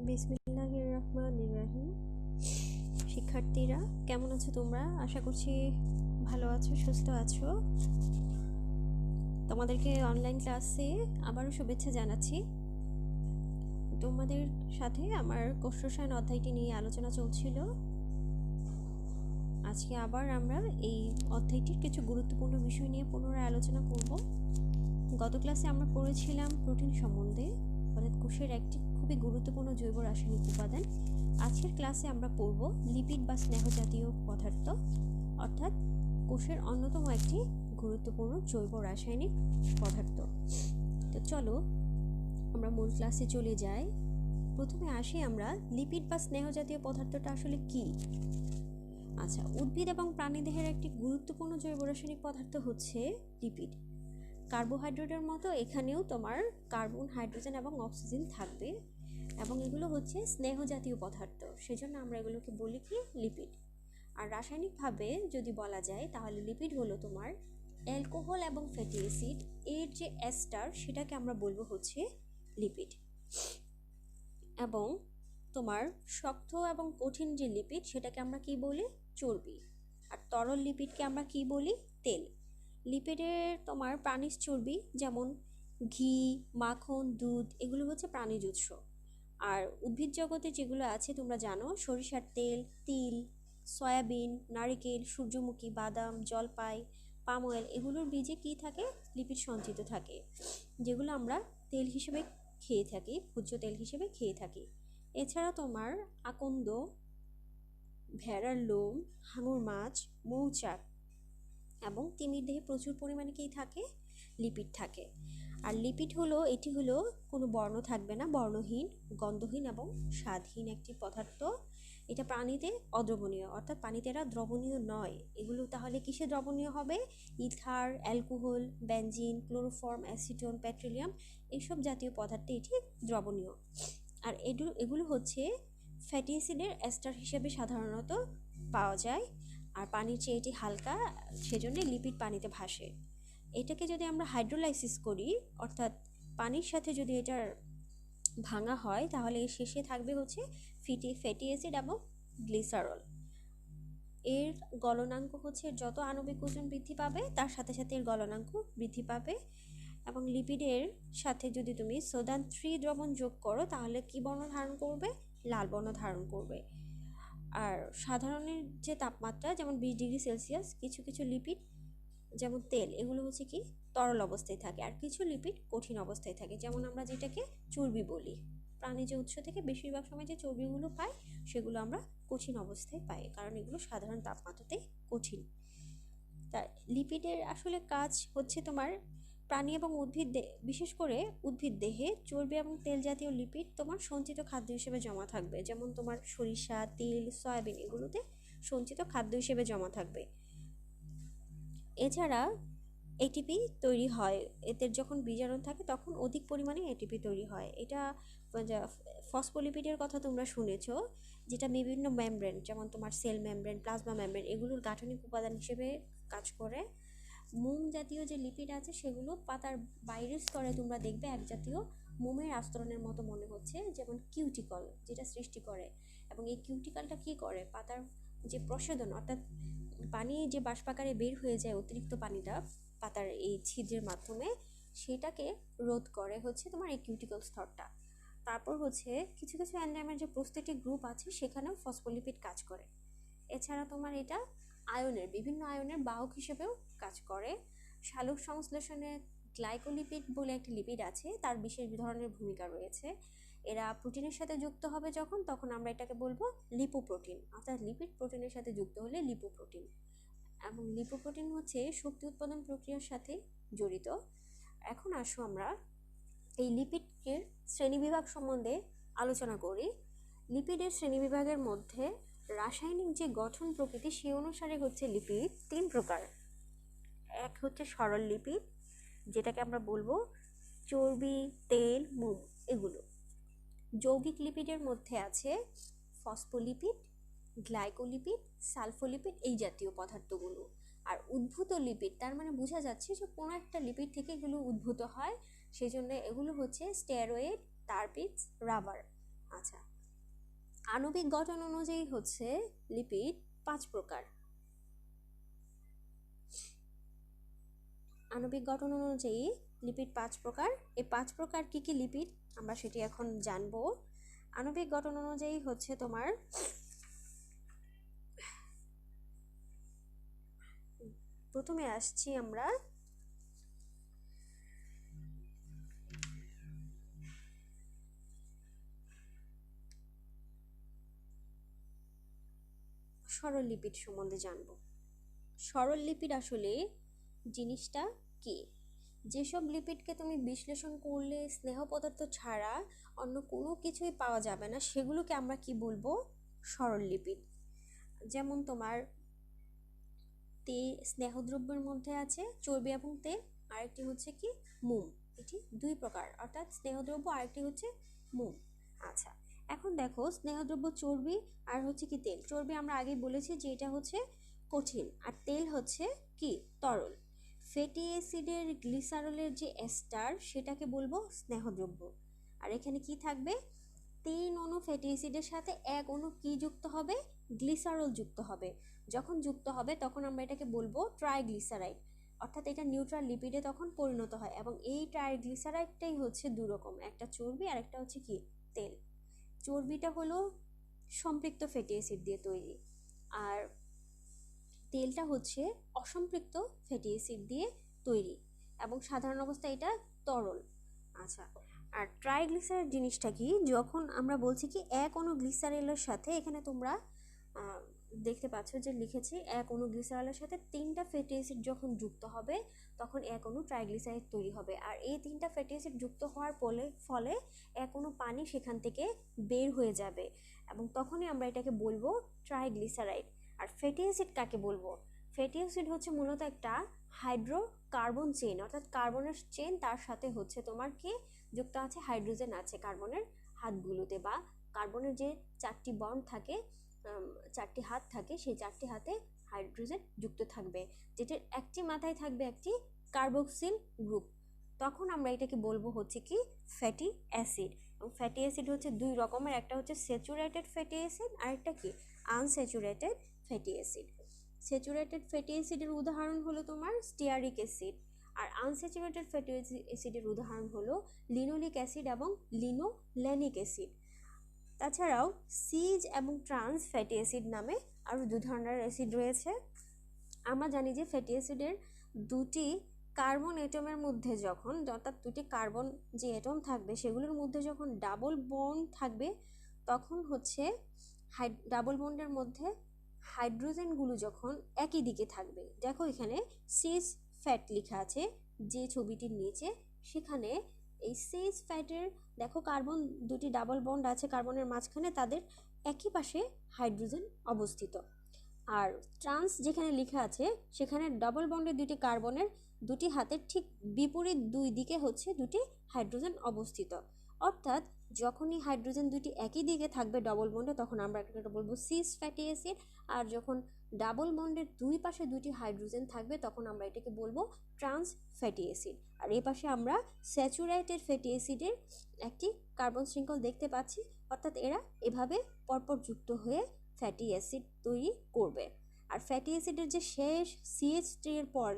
বিসমিল্লাহির রহমানির রহিম। শিক্ষার্থীরা কেমন আছো তোমরা? আশা করছি ভালো আছো, সুস্থ আছো। তোমাদেরকে অনলাইন ক্লাসে আবারও শুভেচ্ছা জানাচ্ছি। তোমাদের সাথে আমার কোষ রসায়ন অধ্যায়টি নিয়ে আলোচনা চলছিল। আজকে আবার আমরা এই অধ্যায়টির কিছু গুরুত্বপূর্ণ বিষয় নিয়ে পুনরায় আলোচনা করব। গত ক্লাসে আমরা পড়েছিলাম প্রোটিন সম্বন্ধে, অর্থাৎ কোষের একটি খুবই গুরুত্বপূর্ণ জৈব রাসায়নিক উপাদান। আজকের ক্লাসে আমরা পড়ব লিপিড বা স্নেহ জাতীয় পদার্থ, অর্থাৎ কোষের অন্যতম একটি গুরুত্বপূর্ণ জৈব রাসায়নিক পদার্থ। তো চলো আমরা মূল ক্লাসে চলে যাই। প্রথমে আসি আমরা লিপিড বা স্নেহ জাতীয় পদার্থটা আসলে কি। আচ্ছা, উদ্ভিদ এবং প্রাণীদেহের একটি গুরুত্বপূর্ণ জৈব রাসায়নিক পদার্থ হচ্ছে লিপিড। কার্বোহাইড্রেটের মতো এখানেও তোমার কার্বন, হাইড্রোজেন এবং অক্সিজেন থাকবে, এবং এগুলো হচ্ছে স্নেহ জাতীয় পদার্থ, সেজন্য আমরা এগুলোকে বলি কি লিপিড। আর রাসায়নিকভাবে যদি বলা যায় তাহলে লিপিড হলো তোমার অ্যালকোহল এবং ফ্যাটি অ্যাসিড এর যে এস্টার সেটাকে আমরা বলবো হচ্ছে লিপিড। এবং তোমার শক্ত এবং কঠিন যে লিপিড সেটাকে আমরা কি বলি? চর্বি। আর তরল লিপিডকে আমরা কি বলি? তেল। লিপিডের তোমার প্রাণীজ চর্বি যেমন ঘি, মাখন, দুধ এগুলো হচ্ছে প্রাণীজ উৎস। আর উদ্ভিদ জগতে যেগুলো আছে তোমরা জানো, সরিষার তেল, তিল, সয়াবিন, নারিকেল, সূর্যমুখী, বাদাম, জলপাই, পাম অয়েল এগুলোর বীজে কি থাকে? লিপিড সঞ্চিত থাকে, যেগুলো আমরা তেল হিসেবে খেয়ে থাকি, ভোজ্য তেল হিসেবে খেয়ে থাকি। এছাড়া তোমার আকন্দ, ভেড়ার লোম, হাঙর মাছ, মৌচাক এবং তিমির দেহে প্রচুর পরিমাণে কি থাকে? লিপিড থাকে। আর লিপিড হলো, এটি হলো কোনো বর্ণ থাকবে না, বর্ণহীন, গন্ধহীন এবং স্বাদহীন একটি পদার্থ। এটা পানিতে অদ্রবণীয়, অর্থাৎ পানিতে এরা দ্রবণীয় নয়। এগুলো তাহলে কিসে দ্রবণীয় হবে? Ether, alcohol, benzene, chloroform, acetone, petroleum এইসব জাতীয় পদার্থে এটি দ্রবণীয়। আর এগুলো হচ্ছে ফ্যাটি অ্যাসিডের এস্টার হিসেবে সাধারণত পাওয়া যায়। আর পানির চেয়ে এটি হালকা, সেজন্য লিপিড পানিতে ভাসে। এটাকে যদি আমরা হাইড্রোলাইসিস করি, অর্থাৎ পানির সাথে যদি এটার ভাঙা হয়, তাহলে এর শেষে থাকবে হচ্ছে ফ্যাটি অ্যাসিড এবং গ্লিসারল। এর গলনাঙ্ক হচ্ছে, যত আণবিক ওজন বৃদ্ধি পাবে তার সাথে সাথে এর গলনাঙ্ক বৃদ্ধি পাবে। এবং লিপিডের সাথে যদি তুমি সোডান 3 দ্রবণ যোগ করো তাহলে কি বর্ণ ধারণ করবে? লাল বর্ণ ধারণ করবে। আর সাধারণের যে তাপমাত্রা যেমন 20°C, কিছু কিছু লিপিড যেমন তেল এগুলো হচ্ছে কি তরল অবস্থায় থাকে, আর কিছু লিপিড কঠিন অবস্থায় থাকে, যেমন আমরা যেটাকে চর্বি বলি। প্রাণীজ উৎস থেকে বেশিরভাগ সময় যে চর্বিগুলো পাই সেগুলো আমরা কঠিন অবস্থায় পাই, কারণ এগুলো সাধারণ তাপমাত্রাতে কঠিন। তা লিপিডের আসলে কাজ হচ্ছে তোমার প্রাণী এবং উদ্ভিদ, বিশেষ করে উদ্ভিদ দেহে চর্বি এবং তেল জাতীয় লিপিড তোমার সঞ্চিত খাদ্য হিসেবে জমা থাকবে, যেমন তোমার সরিষা, তিল, সয়াবিন এগুলোতে সঞ্চিত খাদ্য হিসেবে জমা থাকবে। এছাড়া এটিপি তৈরি হয়, এতে যখন বিজারণ থাকে তখন অধিক পরিমাণে এটিপি তৈরি হয়। এটা ফসফোলিপিডের কথা তোমরা শুনেছ, যেটা বিভিন্ন মেমব্রেন যেমন তোমার সেল মেমব্রেন, প্লাজমা মেমব্রেন এগুলোর গাঠনিক উপাদান হিসেবে কাজ করে। মোম জাতীয় যে লিপিড আছে সেগুলো পাতার বাইরের স্তরে তোমরা দেখবে এক জাতীয় মোমের আস্তরণের মতো মনে হচ্ছে, যেমন কিউটিকল যেটা সৃষ্টি করে। এবং এই কিউটিকলটা কি করে? পাতার যে প্রসাধন, অর্থাৎ পানি যে বাষ্পাকারে বের হয়ে যায় অতিরিক্ত পানিটা পাতার এই ছিদ্রের মাধ্যমে, সেটাকে রোধ করে হচ্ছে তোমার এই কিউটিকল স্তরটা। তারপর হচ্ছে কিছু কিছু এনজাইমের যে প্রোস্থেটিক গ্রুপ আছে সেখানেও ফসফোলিপিড কাজ করে। এছাড়া তোমার এটা বিভিন্ন আয়নের বাহক হিসেবেও কাজ করে। সালোক সংশ্লেষণে গ্লাইকোলিপিড বলে একটি লিপিড আছে, তার বিশেষ ধরনের ভূমিকা রয়েছে। এরা প্রোটিনের সাথে যুক্ত হবে তখন আমরা এটাকে বলবো লিপোপ্রোটিন, অর্থাৎ লিপিড প্রোটিনের সাথে যুক্ত হলে লিপোপ্রোটিন। এবং লিপোপ্রোটিন হচ্ছে শক্তি উৎপাদন প্রক্রিয়ার সাথে জড়িত। এখন আসো আমরা এই লিপিডের শ্রেণীবিভাগ সম্বন্ধে আলোচনা করি। লিপিডের শ্রেণীবিভাগের মধ্যে রাসায়নিক যে গঠন প্রকৃতি সে অনুসারে হচ্ছে লিপিড 3 প্রকার। এক হচ্ছে সরল লিপিড, যেটাকে আমরা বলবো চর্বি, তেল, মোম এগুলো। যৌগিক লিপিডের মধ্যে আছে ফসফোলিপিড, গ্লাইকোলিপিড, সালফোলিপিড এই জাতীয় পদার্থগুলো। আর উদ্ভূত লিপিড, তার মানে বোঝা যাচ্ছে যে কোনো একটা লিপিড থেকে এগুলো উদ্ভূত হয়, সেই জন্য এগুলো হচ্ছে স্টেরয়েড, টারপিডস, রাবার। আচ্ছা, আণবিক গঠন অনুযায়ী হচ্ছে লিপিড 5 প্রকার। আণবিক গঠন অনুযায়ী লিপিড 5 প্রকার। এই 5 প্রকার কি কি লিপিড আমরা সেটি এখন জানবো। আণবিক গঠন অনুযায়ী হচ্ছে তোমার প্রথমে আসছি আমরা সরল লিপিড সম্বন্ধে জানব। সরল লিপিড আসলে জিনিসটা কি? যেসব লিপিডকে তুমি বিশ্লেষণ করলে স্নেহ পদার্থ ছাড়া অন্য কোনো কিছুই পাওয়া যাবে না, সেগুলোকে আমরা কি বলবো? সরল লিপিড। যেমন তোমার স্নেহদ্রব্যের মধ্যে আছে চর্বি এবং তেল, আরেকটি হচ্ছে কি মোম। এটি 2 প্রকার, অর্থাৎ স্নেহদ্রব্য, আরেকটি হচ্ছে মোম। আচ্ছা, এখন দেখো স্নেহদ্রব্য চর্বি আর হচ্ছে কি তেল। চর্বি আমরা আগেই বলেছি যে এটা হচ্ছে কঠিন, আর তেল হচ্ছে কি তরল। ফ্যাটি অ্যাসিডের গ্লিসারলের যে এস্টার সেটাকে বলবো স্নেহদ্রব্য। আর এখানে কি থাকবে? 3 অণু ফ্যাটি অ্যাসিডের সাথে 1 অণু কি যুক্ত হবে? গ্লিসারল যুক্ত হবে। যখন যুক্ত হবে তখন আমরা এটাকে বলবো ট্রাইগ্লিসারাইড, অর্থাৎ এটা নিউট্রাল লিপিডে তখন পরিণত হয়। এবং এই ট্রাইগ্লিসারাইডটাই হচ্ছে 2 রকম, একটা চর্বি আর একটা হচ্ছে কি তেল। চর্বিটা হলো সম্পৃক্ত ফ্যাটি অ্যাসিড দিয়ে তৈরি, আর তেলটা হচ্ছে অসম্পৃক্ত ফ্যাটি অ্যাসিড দিয়ে তৈরি, এবং সাধারণ অবস্থায় এটা তরল। আচ্ছা, আর ট্রাইগ্লিসারাইড জিনিসটা কি? যখন আমরা বলছি কি 1 অণু গ্লিসারলের সাথে, এখানে তোমরা দেখতে পাচ্ছ যে লিখেছি 1 অণু গ্লিসারলের সাথে 3টা ফ্যাটি অ্যাসিড যখন যুক্ত হবে তখন 1 অণু ট্রাইগ্লিসারাইড তৈরি হবে। আর এই 3টা ফ্যাটি অ্যাসিড যুক্ত হওয়ার ফলে 1 অণু পানি সেখান থেকে বের হয়ে যাবে, এবং তখনই আমরা এটাকে বলবো ট্রাইগ্লিসারাইড। আর ফ্যাটি অ্যাসিড কাকে বলবো? ফ্যাটি অ্যাসিড হচ্ছে মূলত একটা হাইড্রোকার্বন চেইন, অর্থাৎ কার্বনের চেইন, তার সাথে হচ্ছে তোমার কি যুক্ত আছে? হাইড্রোজেন আছে কার্বনের হাতগুলোতে, বা কার্বনের যে 4টি বন্ড থাকে, 4টি হাত থাকে, সেই 4টি হাতে হাইড্রোজেন যুক্ত থাকবে, যেটার একটি মাথায় থাকবে একটি কার্বক্সিল গ্রুপ। তখন আমরা এটাকে বলবো হচ্ছে কি ফ্যাটি অ্যাসিড। এবং ফ্যাটি অ্যাসিড হচ্ছে 2 রকমের, একটা হচ্ছে স্যাচুরেটেড ফ্যাটি অ্যাসিড, আর একটা কি unsaturated fatty acid. Saturated fatty অ্যাসিডের উদাহরণ হলো তোমার স্টিয়ারিক অ্যাসিড, আর আনস্যাচুরেটেড ফ্যাটি অ্যাসিডের উদাহরণ হলো লিনোলিক অ্যাসিড এবং লিনোলেনিক অ্যাসিড। তাছাড়াও সিজ এবং ট্রান্স ফ্যাটি অ্যাসিড নামে আরও 2 ধরনের অ্যাসিড রয়েছে। আমরা জানি যে ফ্যাটি অ্যাসিডের 2টি কার্বন এটমের মধ্যে যখন, অর্থাৎ 2টি কার্বন যে এটম থাকবে সেগুলোর মধ্যে যখন ডাবল বন্ড থাকবে তখন হচ্ছে ডাবল বন্ডের মধ্যে হাইড্রোজেনগুলো যখন একই দিকে থাকবে, দেখো এখানে সিস ফ্যাট লেখা আছে যে ছবিটির নিচে, সেখানে এই সিস ফ্যাটের দেখো কার্বন 2টি ডাবল বন্ড আছে কার্বনের মাঝখানে, তাদের একই পাশে হাইড্রোজেন অবস্থিত। আর ট্রান্স যেখানে লেখা আছে সেখানে ডাবল বন্ডের 2টি কার্বনের 2টি হাতের ঠিক বিপরীত 2 দিকে হচ্ছে 2টি হাইড্রোজেন অবস্থিত। অর্থাৎ যখনই হাইড্রোজেন 2টি একই দিকে থাকবে ডবল বন্ডে তখন আমরা এটা বলবো সিস ফ্যাটি অ্যাসিড, আর যখন ডাবল বন্ডের 2 পাশে 2টি হাইড্রোজেন থাকবে তখন আমরা এটাকে বলবো ট্রান্স ফ্যাটি অ্যাসিড। আর এই পাশে আমরা স্যাচুরেটেড ফ্যাটি অ্যাসিডের একটি কার্বন শৃঙ্খল দেখতে পাচ্ছি, অর্থাৎ এরা এভাবে পরপর যুক্ত হয়ে ফ্যাটি অ্যাসিড তৈরি করবে। আর ফ্যাটি অ্যাসিডের যে শেষ CH3 এর পর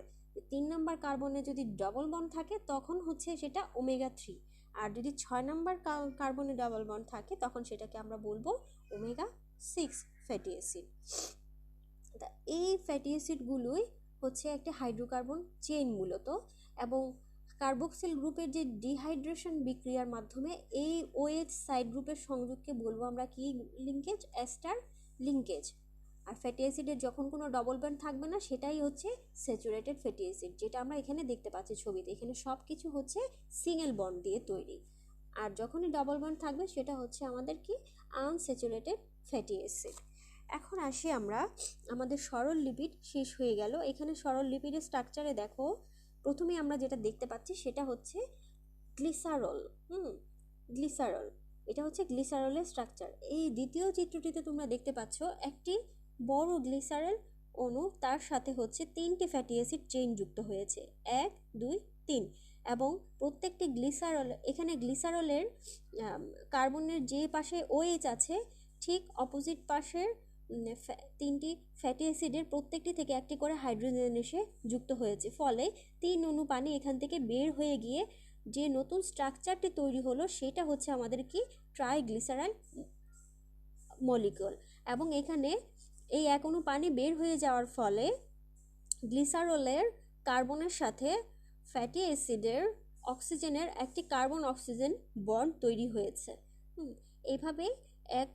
3 নম্বর কার্বনে যদি ডবল বন্ড থাকে তখন হচ্ছে সেটা ওমেগা 3, আর যদি 6 নম্বর কার্বনে ডবল বন্ড থাকে তখন সেটাকে আমরা বলবো ওমেগা 6 ফ্যাটি অ্যাসিড। তা এই ফ্যাটি অ্যাসিডগুলোই হচ্ছে একটা হাইড্রোকার্বন চেইন মূলত, এবং কার্বক্সিল গ্রুপের যে ডিহাইড্রেশন বিক্রিয়ার মাধ্যমে এই OH সাইড গ্রুপের সংযোগকে বলবো আমরা কি লিঙ্কেজ? Ester linkage. আর ফ্যাটি অ্যাসিডের যখন কোনো ডবল বন্ড থাকবে না সেটাই হচ্ছে স্যাচুরেটেড ফ্যাটি অ্যাসিড, যেটা আমরা এখানে দেখতে পাচ্ছি ছবিতে। এখানে সব কিছু হচ্ছে সিঙ্গেল বন্ড দিয়ে তৈরি, আর যখনই ডবল বন্ড থাকবে সেটা হচ্ছে আমাদের কি আনস্যাচুরেটেড ফ্যাটি অ্যাসিড। এখন আসি আমরা আমাদের সরল লিপিড শেষ হয়ে গেল। এখানে সরল লিপিডের স্ট্রাকচারে দেখো প্রথমেই আমরা যেটা দেখতে পাচ্ছি সেটা হচ্ছে গ্লিসারল। গ্লিসারল, এটা হচ্ছে গ্লিসারলের স্ট্রাকচার। এই দ্বিতীয় চিত্রটিতে তোমরা দেখতে পাচ্ছ একটি বড় গ্লিসারল অণু, তার সাথে হচ্ছে 3টি ফ্যাটি অ্যাসিড চেইন যুক্ত হয়েছে, 1 2 3, এবং প্রত্যেকটি গ্লিসারল, এখানে গ্লিসারলের কার্বনের যে পাশে OH আছে ঠিক অপোজিট পাশের তিনটি ফ্যাটি অ্যাসিডের প্রত্যেকটি থেকে একটি করে হাইড্রোজেন এসে যুক্ত হয়েছে, ফলে 3 অণু পানি এখান থেকে বের হয়ে গিয়ে যে নতুন স্ট্রাকচারটি তৈরি হলো সেটা হচ্ছে আমাদের কি ট্রাইগ্লিসারাইল মলিকিউল। এবং এখানে এই এক অণু পানি বের হয়ে যাওয়ার ফলে গ্লিসারলের কার্বনের সাথে ফ্যাটি অ্যাসিডের অক্সিজেনের একটি কার্বন অক্সিজেন বন্ড তৈরি হয়েছে। এইভাবে এক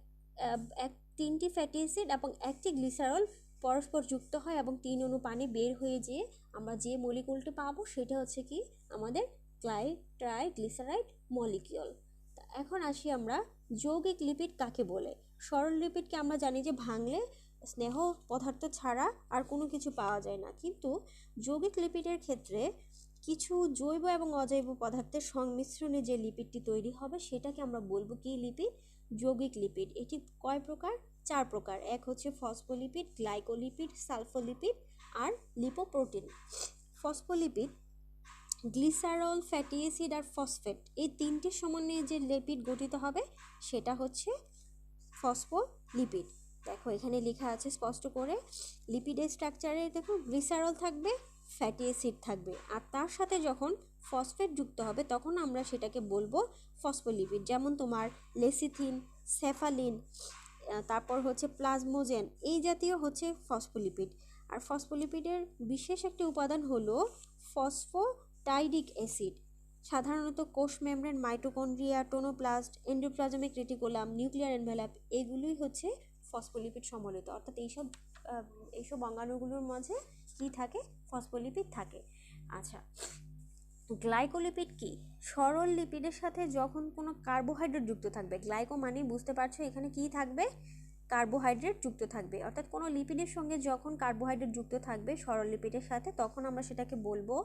এক তিনটি ফ্যাটি অ্যাসিড এবং একটি গ্লিসারল পরস্পর যুক্ত হয় এবং 3 অণু পানি বের হয়ে যেয়ে আমরা যে মলিকিউলটি পাবো সেটা হচ্ছে কি আমাদের ট্রাইগ্লিসারাইড মলিকিউল। এখন আসি আমরা যৌগিক লিপিড কাকে বলে। সরল লিপিডকে আমরা জানি যে ভাঙলে স্নেহ পদার্থ ছাড়া আর কোনো কিছু পাওয়া যায় না, কিন্তু যৌগিক লিপিডের ক্ষেত্রে কিছু জৈব এবং অজৈব পদার্থের সংমিশ্রণে যে লিপিডটি তৈরি হবে সেটাকে আমরা বলবো কি লিপিড, যৌগিক লিপিড। এটি কয় প্রকার? 4 প্রকার। এক হচ্ছে ফসফোলিপিড, গ্লাইকোলিপিড, সালফোলিপিড আর lipoprotein. Phospholipid glycerol, fatty acid আর ফসফেট এই তিনটির সমন্বয়ে যে লিপিড গঠিত হবে সেটা হচ্ছে ফসফোলিপিড। দেখো এখানে লেখা আছে স্পষ্ট করে, লিপিডের স্ট্রাকচারে দেখো গ্লিসারল থাকবে, ফ্যাটি অ্যাসিড থাকবে, আর তার সাথে যখন ফসফেট যুক্ত হবে তখন আমরা সেটাকে বলবো ফসফোলিপিড। যেমন তোমার লেসিথিন, সেফালিন, তারপর হচ্ছে প্লাজমোজেন, এই জাতীয় হচ্ছে ফসফোলিপিড। আর ফসফোলিপিডের বিশেষ একটি উপাদান হলো ফসফোটাইডিক অ্যাসিড। সাধারণত কোষ membrane, mitochondria, tonoplast, endoplasmic reticulum, nuclear envelope এগুলোই হচ্ছে ফসফোলিপিড সম্বলিত, অর্থাৎ এইসব অঙ্গাণুগুলোর মাঝে কি থাকে? ফসফোলিপিড থাকে। আচ্ছা, গ্লাইকোলিপিড কি? সরল লিপিডের সাথে যখন কোনো কার্বোহাইড্রেট যুক্ত থাকবে, গ্লাইকো মানে বুঝতে পারছো এখানে কি থাকবে? কার্বোহাইড্রেট যুক্ত থাকবে, অর্থাৎ কোনো লিপিডের সঙ্গে যখন কার্বোহাইড্রেট যুক্ত থাকবে সরল লিপিডের সাথে তখন আমরা সেটাকে বলবো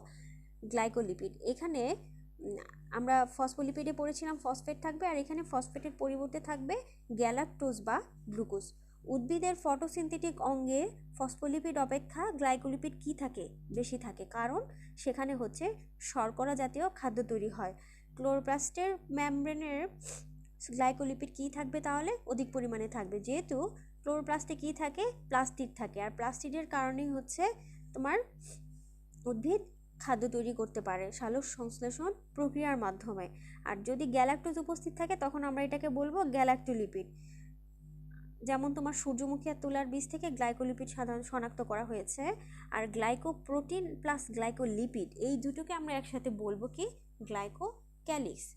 গ্লাইকোলিপিড। এখানে আমরা ফসফোলিপিডে পড়েছিলাম ফসফেট থাকবে, আর এখানে ফসফেটের পরিবর্তে থাকবে গ্যালাকটোজ বা গ্লুকোজ। উদ্ভিদের ফটোসিনথেটিক অঙ্গে ফসফোলিপিড অপেক্ষা গ্লাইকোলিপিড কি থাকে? বেশি থাকে, কারণ সেখানে হচ্ছে শর্করা জাতীয় খাদ্য তৈরি হয়। ক্লোরোপ্লাস্টের মেমব্রেনের গ্লাইকোলিপিড কি থাকবে তাহলে? অধিক পরিমাণে থাকবে, যেহেতু ক্লোরোপ্লাস্টে কি থাকে? প্লাস্টিড থাকে, আর প্লাস্টিডের কারণেই হচ্ছে তোমার উদ্ভিদ খাদ্য তৈরি করতে পারে সালোক সংশ্লেষণ প্রক্রিয়ার মাধ্যমে। আর যদি গ্যালাক্টোজ উপস্থিত থাকে তখন আমরা এটাকে বলবো গ্যালাক্টোলিপিড। যেমন তোমার সূর্যমুখী আর তুলার বীজ থেকে গ্লাইকোলিপিড সাধারণত শনাক্ত করা হয়েছে। আর গ্লাইকোপ্রোটিন প্লাস গ্লাইকোলিপিড এই দুটোকে আমরা একসাথে বলবো কি? গ্লাইকোক্যালিক্স।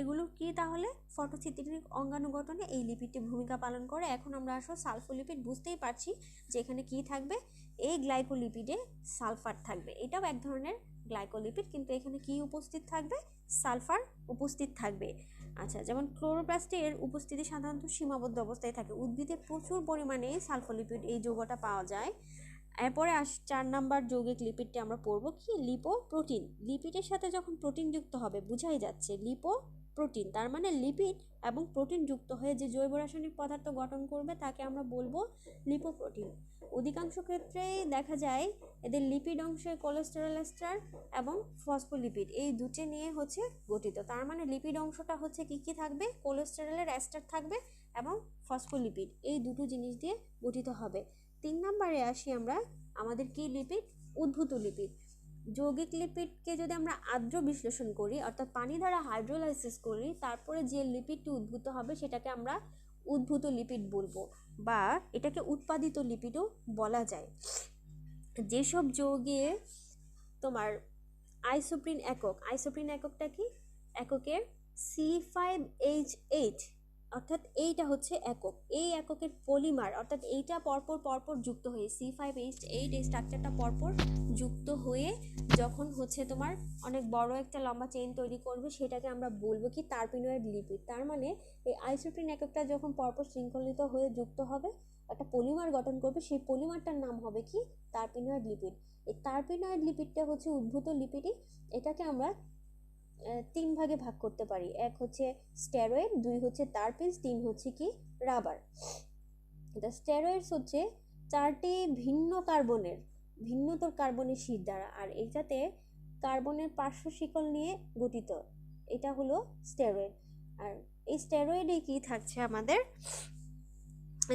এগুলো কি তাহলে? ফটোসিনথেটিক অঙ্গাণু গঠনে এই লিপিডটি ভূমিকা পালন করে। এখন আমরা আসো সালফোলিপিড। বুঝতেই পারছি যে এখানে কি থাকবে? এই গ্লাইকোলিপিডে সালফার থাকবে, এটাও এক ধরনের গ্লাইকোলিপিড, কিন্তু এখানে কি উপস্থিত থাকবে? সালফার উপস্থিত থাকবে। আচ্ছা, যেমন ক্লোরোপ্লাস্টের উপস্থিতি সাধারণত সীমাবদ্ধ অবস্থায় থাকে, উদ্ভিদে প্রচুর পরিমাণে সালফোলিপিড এই যৌগটা পাওয়া যায়। এরপরে 4 নাম্বার যৌগিক লিপিডটি আমরা পড়বো কি? লিপোপ্রোটিন। লিপিডের সাথে যখন প্রোটিন যুক্ত হবে, বুঝাই যাচ্ছে লিপোপ্রোটিন, তার মানে লিপিড এবং প্রোটিন যুক্ত হয়ে যে জৈব রাসায়নিক পদার্থ গঠন করবে তাকে আমরা বলবো লিপোপ্রোটিন। অধিকাংশ ক্ষেত্রেই দেখা যায় এদের লিপিড অংশে কোলেস্টেরল এস্টার এবং ফসফোলিপিড এই দুটি নিয়ে হচ্ছে গঠিত। তার মানে লিপিড অংশটা হচ্ছে কি কি থাকবে? কোলেস্টেরলের এস্টার থাকবে এবং ফসফোলিপিড, এই দুটো জিনিস দিয়ে গঠিত হবে। 3 নম্বরে আসি আমরা, আমাদের কি লিপিড? উদ্ভূত লিপিড। যৌগিক লিপিডকে যদি আমরা আর্দ্র বিশ্লেষণ করি, অর্থাৎ পানি দ্বারা হাইড্রোলাইসিস করি, তারপরে যে লিপিডটি উদ্ভূত হবে সেটাকে আমরা উদ্ভূত লিপিড বলবো, বা এটাকে উৎপাদিত লিপিডও বলা যায়। যেসব যৌগে তোমার আইসোপ্রিন এককটা কি? এককের C5H8, অর্থাৎ এইটা হচ্ছে একক। এই এককের পলিমার, অর্থাৎ এইটা পরপর যুক্ত হয়ে C5H8 এই স্ট্রাকচারটা পরপর যুক্ত হয়ে যখন হচ্ছে তোমার অনেক বড় একটা লম্বা চেইন তৈরি করবে সেটাকে আমরা বলবো কি? টার্পিনয়েড লিপিড। তার মানে এই আইসোপ্রিন এককটা যখন পরপর শৃঙ্খলিত হয়ে যুক্ত হবে, একটা পলিমার গঠন করবে, সেই পলিমারটার নাম হবে কি? টার্পিনয়েড লিপিড। এই টার্পিনয়েড লিপিডটা হচ্ছে উদ্ভূত লিপিডই। এটাকে আমরা 3 ভাগে ভাগ করতে পারি। এক হচ্ছে স্টেরয়েড, 2 হচ্ছে টার্পিনস, 3 হচ্ছে কি? রাবার। এটা স্টেরয়েডস হচ্ছে 4টি ভিন্নতর কার্বনের শীট দ্বারা, আর এটাতে কার্বনের পার্শ্ব শিকল নিয়ে গঠিত, এটা হলো স্টেরয়েড। আর এই স্টেরয়েডে কি থাকছে আমাদের,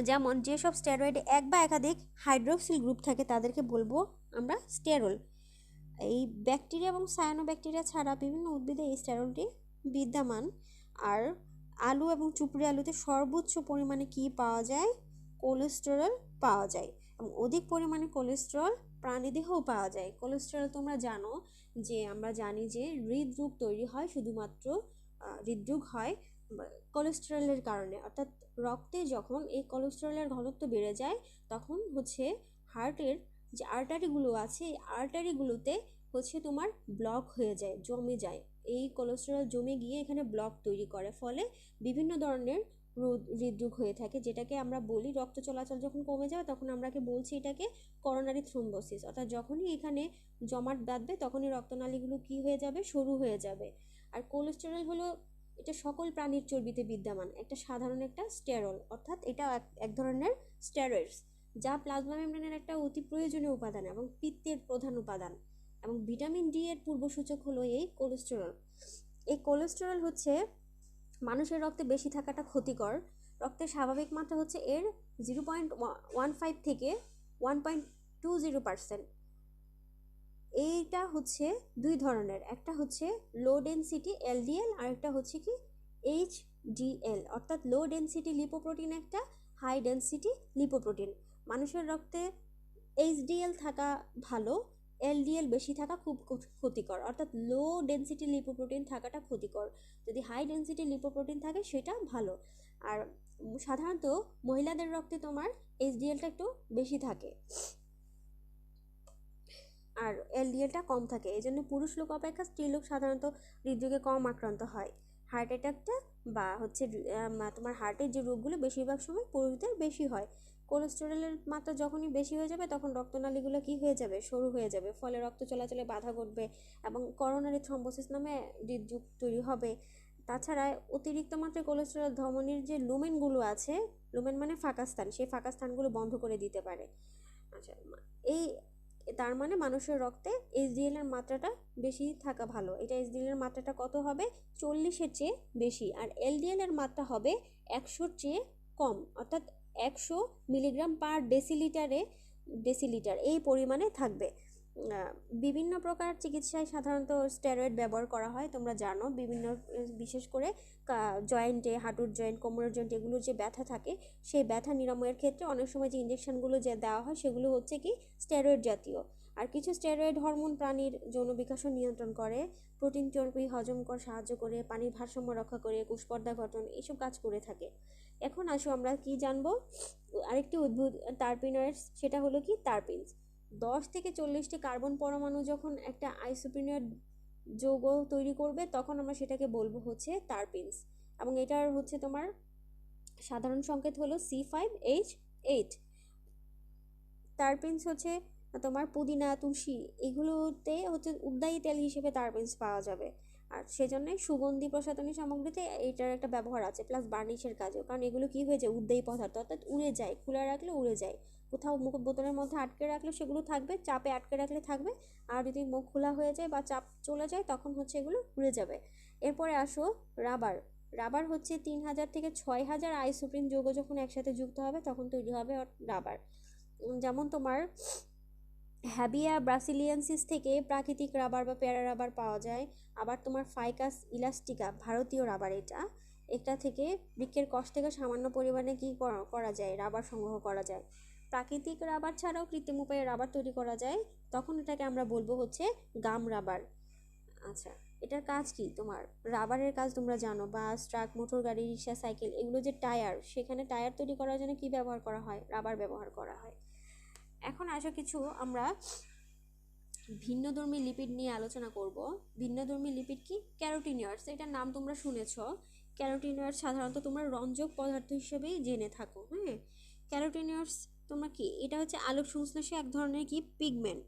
যেমন যেসব স্টেরয়েডে এক বা একাধিক হাইড্রোক্সিল গ্রুপ থাকে তাদেরকে বলবো আমরা স্টেরল। এই ব্যাকটেরিয়া এবং সায়ানোব্যাকটেরিয়া ছাড়া বিভিন্ন উদ্ভিদে এই স্টেরলটি বিদ্যমান। আর আলু এবং চুপড়ি আলুতে সর্বোচ্চ পরিমাণে কি পাওয়া যায়, কোলেস্টেরল পাওয়া যায়, এবং অধিক পরিমাণে কোলেস্টেরল প্রাণীদেহেও পাওয়া যায়। কোলেস্টেরল তোমরা জানো যে আমরা জানি যে হৃদরোগ তৈরি হয় শুধুমাত্র হৃদরোগ হয় কোলেস্টেরলের কারণে, অর্থাৎ রক্তে যখন এই কোলেস্টেরলের ঘনত্ব বেড়ে যায় তখন হচ্ছে হার্টের যে আর্টারিগুলো আছে এই আর্টারিগুলোতে হচ্ছে তোমার ব্লক হয়ে যায়, জমে যায়। এই কোলেস্টেরল জমে গিয়ে এখানে ব্লক তৈরি করে, ফলে বিভিন্ন ধরনের হৃদরোগ হয়ে থাকে, যেটাকে আমরা বলি রক্ত চলাচল যখন কমে যাবে তখন আমরাকে বলছি এটাকে করোনারি থ্রোম্বোসিস। অর্থাৎ যখনই এখানে জমাট বাঁধবে তখনই রক্তনালীগুলো কি হয়ে যাবে, সরু হয়ে যাবে। আর কোলেস্টেরল হলো এটা সকল প্রাণীর চর্বিতে বিদ্যমান একটা সাধারণ একটা স্টেরল, অর্থাৎ এটা এক ধরনের স্টেরয়েডস যা প্লাজমা মেমব্রেনের একটা অতি প্রয়োজনীয় উপাদান এবং পিত্তের প্রধান উপাদান, এবং ভিটামিন ডি এর পূর্বসূচক হলো এই কোলেস্টেরল। এই কোলেস্টেরল হচ্ছে মানুষের রক্তে বেশি থাকাটা ক্ষতিকর। রক্তের স্বাভাবিক মাত্রা হচ্ছে এর 0.15 থেকে 1.20%। এইটা হচ্ছে দুই ধরনের, একটা হচ্ছে লো ডেনসিটি এলডিএল আর একটা হচ্ছে কি এইচডিএল, অর্থাৎ লো ডেনসিটি লিপোপ্রোটিন একটা, হাই ডেনসিটি লিপোপ্রোটিন। মানুষের রক্তে এইচডিএল থাকা ভালো, এলডিএল বেশি থাকা খুব ক্ষতিকর, অর্থাৎ লো ডেনসিটি লিপোপ্রোটিন থাকাটা ক্ষতিকর, যদি হাই ডেনসিটি লিপোপ্রোটিন থাকে সেটা ভালো। আর সাধারণত মহিলাদের রক্তে তোমার এইচডিএলটা একটু বেশি থাকে আর এলডিএলটা কম থাকে, এই জন্য পুরুষ লোক অপেক্ষা স্ত্রী লোক সাধারণত হৃদরোগে কম আক্রান্ত হয়। হার্ট অ্যাটাকটা বা হচ্ছে তোমার হার্টের যে রোগগুলো বেশিরভাগ সময় পুরুষদের বেশি হয়। কোলেস্টেরলের মাত্রা যখনই বেশি হয়ে যাবে তখন রক্তনালীগুলো কি হয়ে যাবে, সরু হয়ে যাবে, ফলে রক্ত চলাচলে বাধা ঘটবে এবং করোনারি থ্রম্বোসিস নামে হৃদরোগ তৈরি হবে। তাছাড়া অতিরিক্ত মাত্রায় কোলেস্টেরল ধমনির যে লুমেনগুলো আছে, লুমেন মানে ফাঁকা স্থান, সেই ফাঁকা স্থানগুলো বন্ধ করে দিতে পারে। আচ্ছা, এই তার মানে মানুষের রক্তে এইচডিএল এর মাত্রাটা বেশি থাকা ভালো। এটা এইচডিএল এর মাত্রাটা কত হবে, 40-এর চেয়ে বেশি, আর এলডিএল এর মাত্রা হবে 100-র চেয়ে কম, অর্থাৎ 100 মিলিগ্রাম পার ডেসিলিটার এই পরিমাণে থাকবে। বিভিন্ন প্রকার চিকিৎসায় সাধারণত স্টেরয়েড ব্যবহার করা হয়, তোমরা জানো বিভিন্ন বিশেষ করে জয়েন্টে, হাঁটুর জয়েন্ট, কোমরের জয়েন্ট, এগুলোর যে ব্যথা থাকে সেই ব্যথা নিরাময়ের ক্ষেত্রে অনেক সময় যে ইঞ্জেকশনগুলো যে দেওয়া হয় সেগুলো হচ্ছে কি স্টেরয়েড জাতীয়। আর কিছু স্টেরয়েড হরমোন প্রাণীর যৌন বিকাশও নিয়ন্ত্রণ করে, প্রোটিন চর্বি হজম করে সাহায্য করে, পানির ভারসাম্য রক্ষা করে, কোষপর্দা গঠন, এইসব কাজ করে থাকে। এখন আসো আমরা কি জানবো, আরেকটি উদ্ভিদ টারপিনয়েডস, সেটা হলো কি টারপিনস। 10 থেকে 40টি কার্বন পরমাণু যখন একটা আইসোপ্রিনয়েড যৌগ তৈরি করবে তখন আমরা সেটাকে বলবো হচ্ছে টারপিনস, এবং এটার হচ্ছে তোমার সাধারণ সংকেত হলো C5H8। টারপিনস হচ্ছে তোমার পুদিনা, তুলসী, এগুলোতে হচ্ছে উদ্যায়ী তেল হিসেবে টারপিনস পাওয়া যাবে, আর সেজন্য সুগন্ধি প্রসাধনী সামগ্রীতে এটার একটা ব্যবহার আছে, প্লাস বার্নিশের কাজেও, কারণ এগুলো কি হয়ে যায়, উদ্যায়ী পদার্থ, অর্থাৎ উড়ে যায়, খোলা রাখলে উড়ে যায়, কোথাও মুখ বোতলের মধ্যে আটকে রাখলে সেগুলো থাকবে, চাপে আটকে রাখলে থাকবে, আর যদি মুখ খোলা হয়ে যায় বা চাপ চলে যায় তখন হচ্ছে এগুলো উড়ে যাবে। এরপরে আসো রাবার। রাবার হচ্ছে 3000 থেকে 6000 আইসোপ্রিন যৌগ যখন একসাথে যুক্ত হবে তখন তৈরি হবে রাবার। যেমন তোমার হ্যাবিয়া ব্রাসিলিয়ানসিস থেকে প্রাকৃতিক রাবার বা প্যারা রাবার পাওয়া যায়। আবার তোমার ফাইকাস ইলাস্টিকা ভারতীয় রাবার, এটা থেকে বৃক্ষের কষ থেকে সামান্য পরিমাণে কি করা যায়, রাবার সংগ্রহ করা যায়। প্রাকৃতিক রাবার ছাড়াও কৃত্রিম উপায়ে রাবার তৈরি করা যায়, তখন এটাকে আমরা বলবো হচ্ছে গাম রাবার। আচ্ছা, এটার কাজ কি, তোমার রাবারের কাজ তোমরা জানো, বাস, ট্রাক, মোটর গাড়ি, রিক্সা, সাইকেল, এগুলো যে টায়ার, সেখানে টায়ার তৈরি করার জন্য কি ব্যবহার করা হয়, রাবার ব্যবহার করা হয়। এখন আসো কিছু আমরা ভিন্নধর্মী লিপিড নিয়ে আলোচনা করব। ভিন্নধর্মী লিপিড কি, ক্যারোটিনয়েডস, এটার নাম তোমরা শুনেছ। ক্যারোটিনয়েডস সাধারণত তোমরা রঞ্জক পদার্থ হিসেবেই জেনে থাকো। হ্যাঁ, ক্যারোটিনয়েডস তোমরা কি, এটা হচ্ছে আলোক সংশ্লেষে এক ধরনের কি পিগমেন্ট।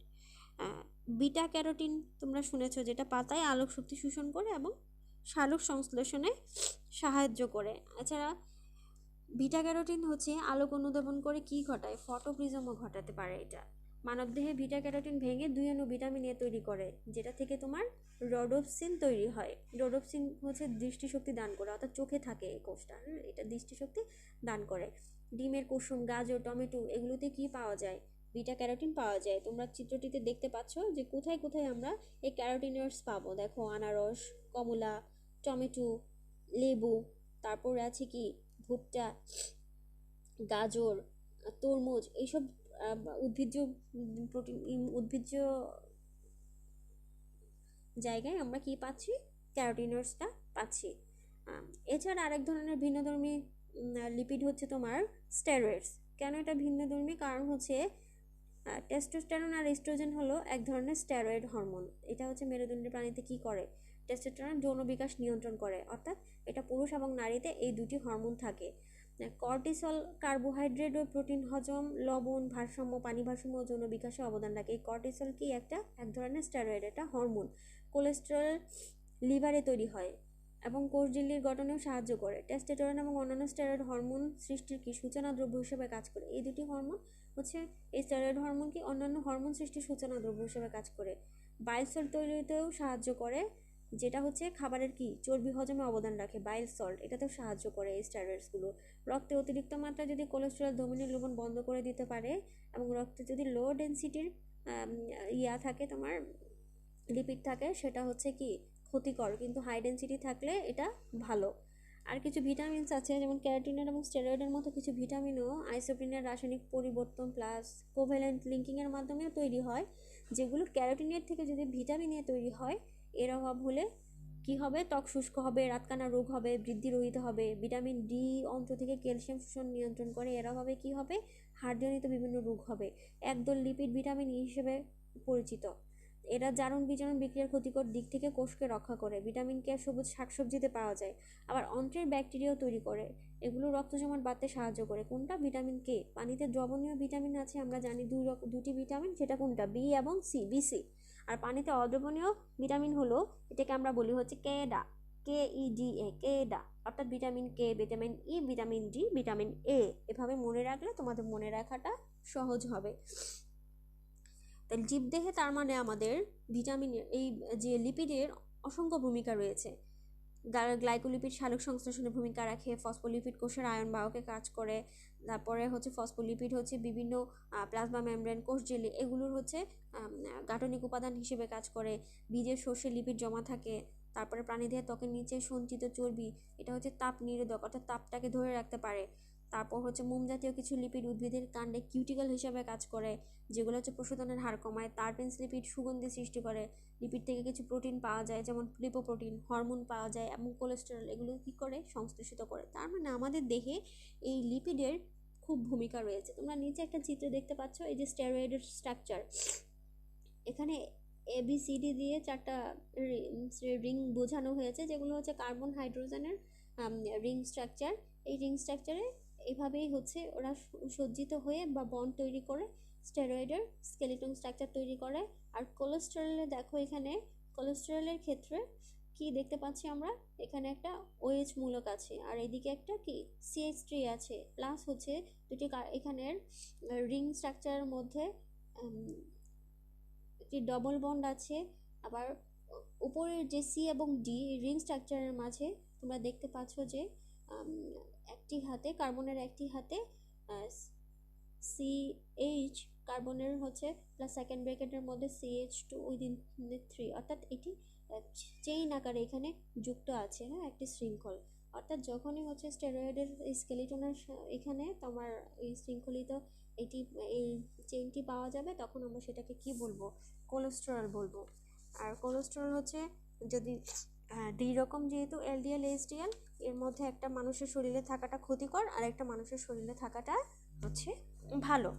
বিটা ক্যারোটিন তোমরা শুনেছো, যেটা পাতায় আলোক শক্তি শোষণ করে এবং সালোক সংশ্লেষণে সাহায্য করে। এছাড়া বিটা ক্যারোটিন হচ্ছে আলোক অনুধাবন করে কি ঘটায়, ফটোপ্রিজমও ঘটাতে পারে এটা। মানবদেহে ভিটা ক্যারোটিন ভেঙে 2 অণু ভিটামিন এ তৈরি করে, যেটা থেকে তোমার রোডোপসিন তৈরি হয়। রোডোপসিন হচ্ছে দৃষ্টিশক্তি দান করে, অর্থাৎ চোখে থাকে এই কোষটা, এটা দৃষ্টিশক্তি দান করে। ডিমের কুসুম, গাজর, টমেটো এগুলোতে কি পাওয়া যায়? ভিটা ক্যারোটিন পাওয়া যায়। তোমরা চিত্রটিতে দেখতে পাচ্ছ যে কোথায় কোথায় আমরা এই ক্যারোটিনার্স পাবো। দেখো, আনারস, কমলা, টমেটো, লেবু, তারপর আছে কি ভুট্টা, গাজর, তরমুজ, এইসব উদ্ভিজ্জ প্রোটিন, উদ্ভিজ্জ জায়গায় আমরা কি পাচ্ছি? ক্যারোটিনার্সটা পাচ্ছি। এছাড়া আরেক ধরনের ভিন্নধর্মী লিপিড হচ্ছে তোমার স্টেরয়েডস। কেন এটা ভিন্নধর্মী? কারণ হচ্ছে টেস্টোস্টেরন আর এস্ট্রোজেন হলো এক ধরনের স্টেরয়েড হরমোন। এটা হচ্ছে মেরুদণ্ডী প্রাণীতে কি করে? টেস্টোস্টেরন যৌন বিকাশ নিয়ন্ত্রণ করে, অর্থাৎ এটা পুরুষ এবং নারীতে এই দুটি হরমোন থাকে। কর্টিসল কার্বোহাইড্রেট ও প্রোটিন হজম, লবণ ভারসাম্য, পানি ভারসাম্য ও যৌন বিকাশে অবদান রাখে। এই কর্টিসল কি এক ধরনের স্টেরয়েড, এটা হরমোন। কোলেস্টেরল লিভারে তৈরি হয় এবং কোষঝিল্লির গঠনেও সাহায্য করে। টেস্টোস্টেরন এবং অন্যান্য স্টেরয়েড হরমোন সৃষ্টির কি সূচনা দ্রব্য হিসেবে কাজ করে। এই দুটি হরমোন হচ্ছে, এই স্টেরয়েড হরমোন কি অন্যান্য হরমোন সৃষ্টির সূচনা দ্রব্য হিসেবে কাজ করে। বাইল সল্ট তৈরিতেও সাহায্য করে, যেটা হচ্ছে খাবারের কি চর্বি হজমে অবদান রাখে। বাইল সল্ট এটাতেও সাহায্য করে এই স্টেরয়েডসগুলো। রক্তে অতিরিক্ত মাত্রায় যদি কোলেস্টেরল ধমনীর লবণ বন্ধ করে দিতে পারে, এবং রক্তে যদি লো ডেনসিটির থাকে তোমার লিপিড থাকে, সেটা হচ্ছে কি ক্ষতিকর, কিন্তু হাই ডেনসিটি থাকলে এটা ভালো। আর কিছু ভিটামিনস আছে, যেমন ক্যারোটিনের এবং স্টেরয়েডের মতো কিছু ভিটামিনও আইসোপ্রিনের রাসায়নিক পরিবর্তন প্লাস কোভ্যালেন্ট লিঙ্কিংয়ের মাধ্যমেও তৈরি হয়, যেগুলো ক্যারোটিনের থেকে যদি ভিটামিন এ তৈরি হয়, এর অভাব হলে কি হবে? ত্বক শুষ্ক হবে, রাতকানা রোগ হবে, বৃদ্ধি রহিত হবে। ভিটামিন ডি অন্ত্র থেকে ক্যালসিয়াম শোষণ নিয়ন্ত্রণ করে, এর অভাবে কি হবে? হাড়জনিত বিভিন্ন রোগ হবে। একদল লিপিড ভিটামিন ই হিসেবে পরিচিত। এরা জারণ বিজারণ বিক্রিয়ার ক্ষতিকর দিক থেকে কোষকে রক্ষা করে। ভিটামিন কে সবুজ শাকসবজিতে পাওয়া যায়। আবার অন্ত্রের ব্যাকটেরিয়াও তৈরি করে, এগুলো রক্ত জমাট বাঁধতে সাহায্য করে। কোনটা? Vitamin K. পানিতে দ্রবণীয় ভিটামিন আছে, আমরা জানি দুটি ভিটামিন, সেটা কোনটা? বি এবং সি, বিসি। আর পানিতে অদ্রবণীয় ভিটামিন হলো, এটাকে আমরা বলি হচ্ছে কেডা, KEDA, কেডা, অর্থাৎ vitamin K, vitamin E, vitamin D, vitamin A. এভাবে মনে রাখলে তোমাদের মনে রাখাটা সহজ হবে। তাহলে জীবদেহে তার মানে আমাদের ভিটামিনের এই যে লিপিডের অসংখ্য ভূমিকা রয়েছে। গ্লাইকোলিপিড সালোক সংশ্লেষণে ভূমিকা রাখে, ফসফোলিপিড কোষের আয়ন বাহকে কাজ করে, তারপরে হচ্ছে ফসফোলিপিড হচ্ছে বিভিন্ন প্লাজমা মেমব্রেন, কোষঝিল্লি এগুলোর হচ্ছে গাঠনিক উপাদান হিসেবে কাজ করে। বীজের শস্যে লিপিড জমা থাকে। তারপরে প্রাণীদেহের ত্বকের নিচে সঞ্চিত চর্বি, এটা হচ্ছে তাপ নিরোধক, অর্থাৎ তাপটাকে ধরে রাখতে পারে। তারপর হচ্ছে মোম জাতীয় কিছু লিপিড উদ্ভিদের কাণ্ডে কিউটিকল হিসেবে কাজ করে, যেগুলো হচ্ছে প্রশোধনের হার কমায়। টারপেনস লিপিড সুগন্ধি সৃষ্টি করে। লিপিড থেকে কিছু প্রোটিন পাওয়া যায়, যেমন লিপোপ্রোটিন, হরমোন পাওয়া যায়, এবং কোলেস্টেরল, এগুলো কি করে? সংশ্লেষিত করে। তার মানে আমাদের দেহে এই লিপিডের খুব ভূমিকা রয়েছে। তোমরা নিচে একটা চিত্র দেখতে পাচ্ছ, এই যে স্টেরয়েডের স্ট্রাকচার, এখানে ABCD দিয়ে 4টা রিং বোঝানো হয়েছে, যেগুলো হচ্ছে কার্বন হাইড্রোজেনের রিং স্ট্রাকচার। এই রিং স্ট্রাকচারে এইভাবেই হচ্ছে ওরা সজ্জিত হয়ে বা বন্ড তৈরি করে স্টেরয়েডের স্কেলিটন স্ট্রাকচার তৈরি করে। আর কোলেস্টেরলে দেখো, এখানে কোলেস্টেরলের ক্ষেত্রে কি দেখতে পাচ্ছি আমরা? এখানে একটা OH মূলক আছে, আর এদিকে একটা কি CH3 আছে, প্লাস হচ্ছে দুটি এখানের রিং স্ট্রাকচারের মধ্যে একটি ডবল বন্ড আছে। আবার উপরের যে C এবং D রিং স্ট্রাকচারের মাঝে তোমরা দেখতে পাচ্ছ যে একটি হাতে কার্বনের, একটি হাতে CH, কার্বনের হচ্ছে প্লাস সেকেন্ড ব্র্যাকেটের মধ্যে CH2 উইদিন 3, অর্থাৎ এটি চেইন আকারে এখানে যুক্ত আছে, হ্যাঁ, একটি শৃঙ্খল। অর্থাৎ যখনই হচ্ছে স্টেরয়েডের স্কেলিটনের এখানে তোমার এই শৃঙ্খলিত এই চেইনটি পাওয়া যাবে, তখন আমরা সেটাকে কি বলবো? কোলেস্টেরল বলবো। আর কোলেস্টেরল হচ্ছে, যদি 2 রকম, যেহেতু LDL HDL, এর মধ্যে একটা মানুষের শরীরে থাকাটা ক্ষতিকর, আর একটা মানুষের শরীরে থাকাটা হচ্ছে ভালো।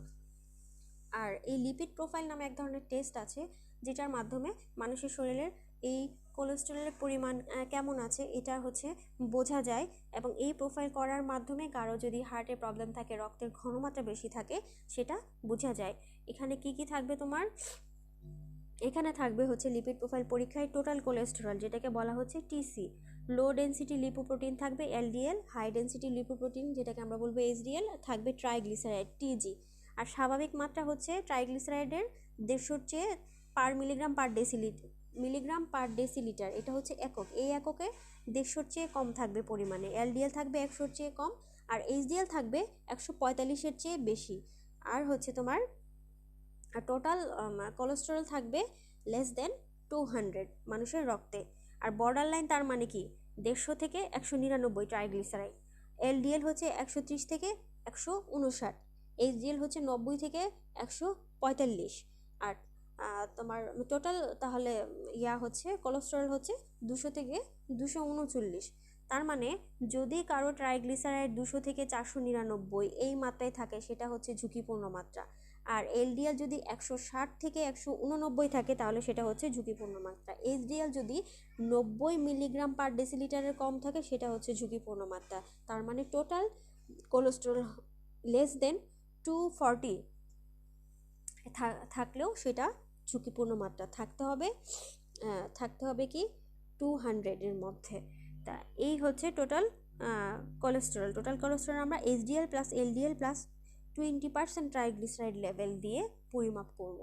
আর এই লিপিড প্রোফাইল নামে এক ধরনের টেস্ট আছে, যেটার মাধ্যমে মানুষের শরীরের এই কোলেস্টেরলের পরিমাণ কেমন আছে এটা হচ্ছে বোঝা যায়। এবং এই প্রোফাইল করার মাধ্যমে কারো যদি হার্টে প্রবলেম থাকে, রক্তের ঘনমাত্রা বেশি থাকে, সেটা বোঝা যায়। এখানে কি কি থাকবে তোমার? এখানে থাকবে হচ্ছে লিপিড প্রোফাইল পরীক্ষায় টোটাল কোলেস্টেরল, যেটাকে বলা হচ্ছে TC। লো ডেনসিটি লিপোপ্রোটিন থাকবে LDL, হাই ডেনসিটি লিপোপ্রোটিন যেটাকে আমরা বলবো HDL, থাকবে ট্রাইগ্লিসারাইড TG। আর স্বাভাবিক মাত্রা হচ্ছে ট্রাইগ্লিসারাইডের 150-র চেয়ে পার মিলিগ্রাম পার ডেসিলিটার, এটা হচ্ছে একক। এই এককে 150-র চেয়ে কম থাকবে পরিমাণে। এলডিএল থাকবে 100-র চেয়ে কম, আর এইচডিএল থাকবে 145-এর চেয়ে বেশি। আর হচ্ছে তোমার টোটাল কোলেস্টেরল থাকবে লেস দেন 200 মানুষের রক্তে। আর বর্ডার লাইন তার মানে কি 150 থেকে 199 ট্রাইগ্লিসারাইড, এলডিএল হচ্ছে 130 থেকে 159, এইচডিএল হচ্ছে 90 থেকে 145। আর তোমার টোটাল তাহলে হচ্ছে কোলেস্টেরল হচ্ছে 200 থেকে 239। তার মানে যদি কারো ট্রাইগ্লিসারাইড 200 থেকে 499 এই মাত্রায় থাকে সেটা হচ্ছে ঝুঁকিপূর্ণ মাত্রা। আর এলডিএল যদি 160 থেকে 189 থাকে তাহলে সেটা হচ্ছে ঝুঁকিপূর্ণ মাত্রা। এইচডিএল যদি 90 মিলিগ্রাম পার ডেসিলিটারের কম থাকে সেটা হচ্ছে ঝুঁকিপূর্ণ মাত্রা। তার মানে টোটাল কোলেস্টেরল লেস দেন 240 থাকলেও সেটা ঝুঁকিপূর্ণ মাত্রা। থাকতে হবে কি 200-এর মধ্যে। তা এই হচ্ছে টোটাল কোলেস্টেরল আমরা HDL plus LDL plus 20% triglyceride level দিয়ে পরিমাপ করব।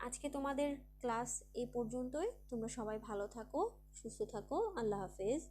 আজকে তোমাদের ক্লাস এই পর্যন্তই। তোমরা সবাই ভালো থাকো, সুস্থ থাকো। আল্লাহ হাফেজ।